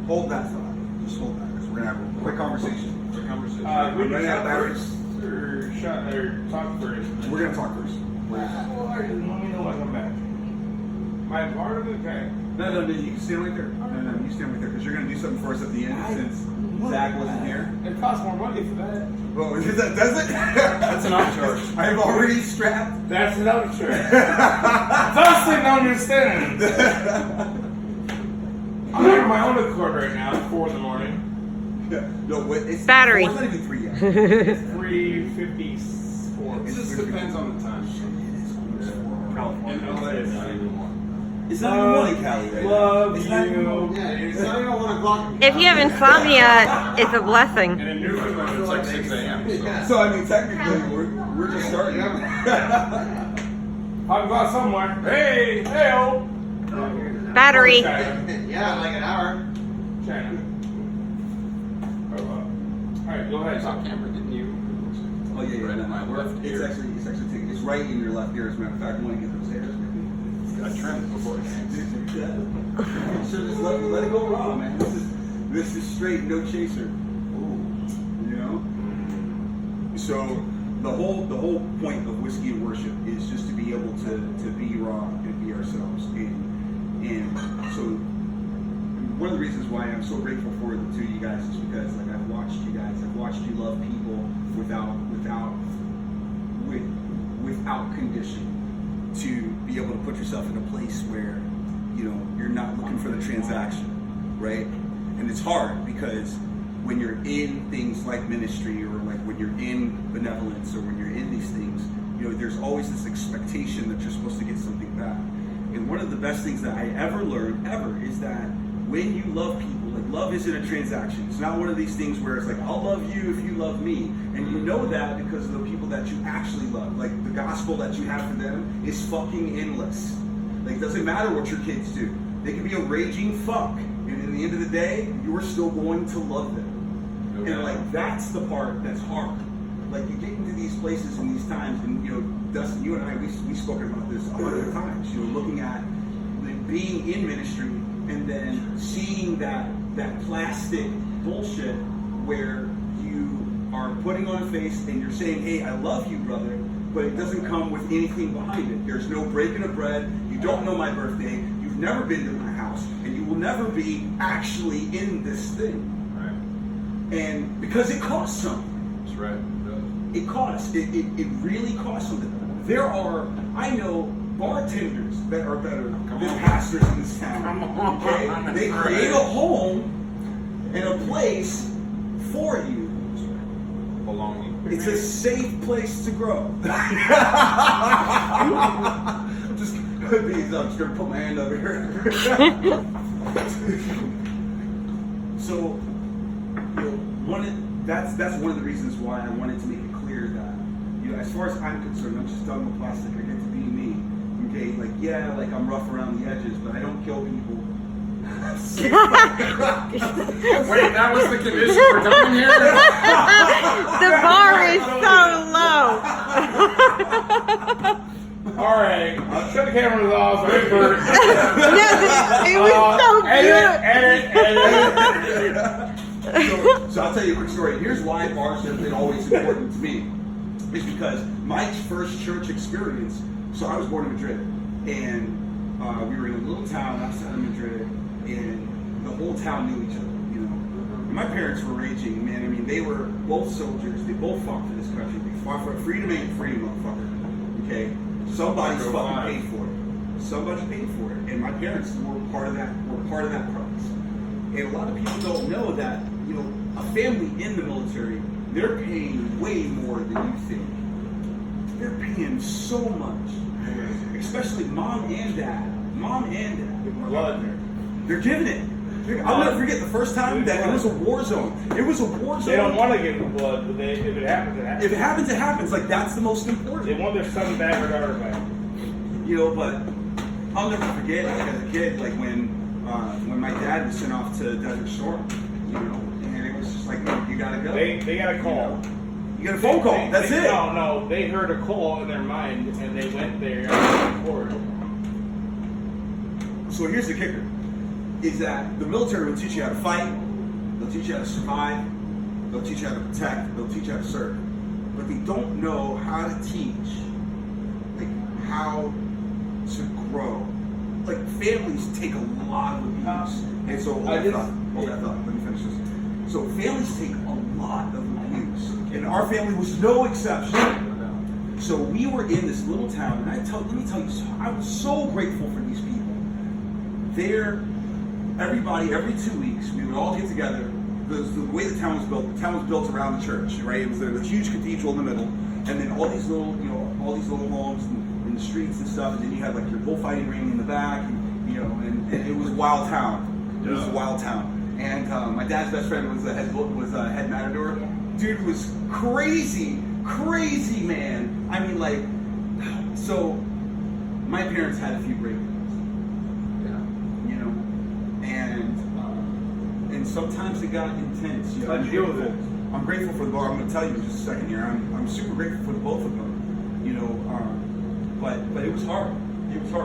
hold that thought. Just hold that, because we're gonna have a quick conversation. We running out of batteries. Or talk first. We're gonna talk first. Let me know when I'm back. My part of it, okay. No, you can stand right there. No, you stand right there, because you're gonna do something for us at the end since Zach wasn't here. It costs more money for that. Well, does it? That's an upcharge. I've already strapped. That's an upcharge. Thus didn't understand. I'm on my own accord right now. It's 4 in the morning. No, it's battery. It's not even 3 yet. It's 3:54. It just depends on the time. In LA, it's not even 1. It's not even 1 in Cali. Right? Love it's you. not even 1. Yeah, it's not even 1 o'clock. If you have insomnia, it's a blessing. And in Newfoundland, it's like 6 a.m. So I mean, technically, we're just starting. 5 o'clock somewhere. Hey, hey-o. Battery. Yeah, like an hour. China. Alright, go ahead. Top camera, didn't you? Oh yeah, Right in my left ear. It's actually taking. It's right in your left ear. As a matter of fact, I want to get those hairs. I trimmed it before. So just let it go raw, man. This is straight, no chaser. You know. So the whole point of Whiskey and Worship is just to be able to be raw and be ourselves. And so one of the reasons why I'm so grateful for the two of you guys is because like I've watched you guys. I've watched you love people without condition, to be able to put yourself in a place where, you know, you're not looking for the transaction, right? And it's hard because when you're in things like ministry or like when you're in benevolence or when you're in these things, you know, there's always this expectation that you're supposed to get something back. And one of the best things that I ever learned, is that when you love people, like love isn't a transaction. It's not one of these things where it's like, I'll love you if you love me. And you know that because of the people that you actually love. Like the gospel that you have for them is fucking endless. Like it doesn't matter what your kids do. They can be a raging fuck. And in the end of the day, you're still going to love them. Okay. And like that's the part that's hard. Like you get into these places and these times, and you know, Dustin, you and I, we've spoken about this 100 times. You know, looking at being in ministry and then seeing that plastic bullshit where you are putting on a face and you're saying, hey, I love you, brother, but it doesn't come with anything behind it. There's no breaking of bread. You don't know my birthday. You've never been to my house, and you will never be actually in this thing. Right. And because it costs something. That's right. It costs. It really costs something. I know bartenders that are better than pastors in this town. Okay? They create a home and a place for you. Belonging. It's a safe place to grow. I'm just gonna put my hand over here. So, you know, that's one of the reasons why I wanted to make it clear that, you know, as far as I'm concerned, I'm just done with plastic. I get to be me. Okay, like yeah, like I'm rough around the edges, but I don't kill people. Wait, that was the condition for coming here? The bar is so low. Alright, I'll shut the cameras off. It was so So I'll tell you a quick story. Here's why bars have been always important to me. It's because my first church experience, so I was born in Madrid, and we were in a little town outside of Madrid, and the whole town knew each other, you know. And my parents were raging, man. I mean, they were both soldiers. They both fought for this country. They fought for it. Freedom ain't free, motherfucker. Okay? Somebody's fucking paid for it. Somebody paid for it. And my parents were part of that price. And a lot of people don't know that, you know, a family in the military, they're paying way more than you think. They're paying so much. Especially mom and dad. Blood. They're giving it. I'll never forget the first time that it was a war zone. It was a war zone. They don't want to give them blood, but if it happens, it happens. If it happens, it happens. Like, that's the most important. They want their son back or daughter back. You know, but I'll never forget, like, as a kid, like, when my dad was sent off to Desert Storm, you know, and it was just like, no, you gotta go. They got a call. You got a phone call. That's it. No, they heard a call in their mind, and they went there and recorded. So here's the kicker. is that the military will teach you how to fight, they'll teach you how to survive, they'll teach you how to protect, they'll teach you how to serve. But they don't know how to teach, like, how to grow. Like, families take a lot of abuse. And so, hold that thought, let me finish this. So families take a lot of abuse. And our family was no exception. So we were in this little town, and let me tell you, I was so grateful for these people. Everybody, every 2 weeks, we would all get together. The way the town was built around the church, right? It was the huge cathedral in the middle, and then all these little homes in the streets and stuff. And then you had like your bullfighting ring in the back, and it was a wild town. It was a wild town. And my dad's best friend was head matador. Dude was crazy, man. I mean, like, so my parents had a few break-ins, and sometimes it got intense. How'd you deal with it? I'm grateful for the bar. I'm going to tell you in just a second here. I'm super grateful for both of them. But it was hard. It was hard.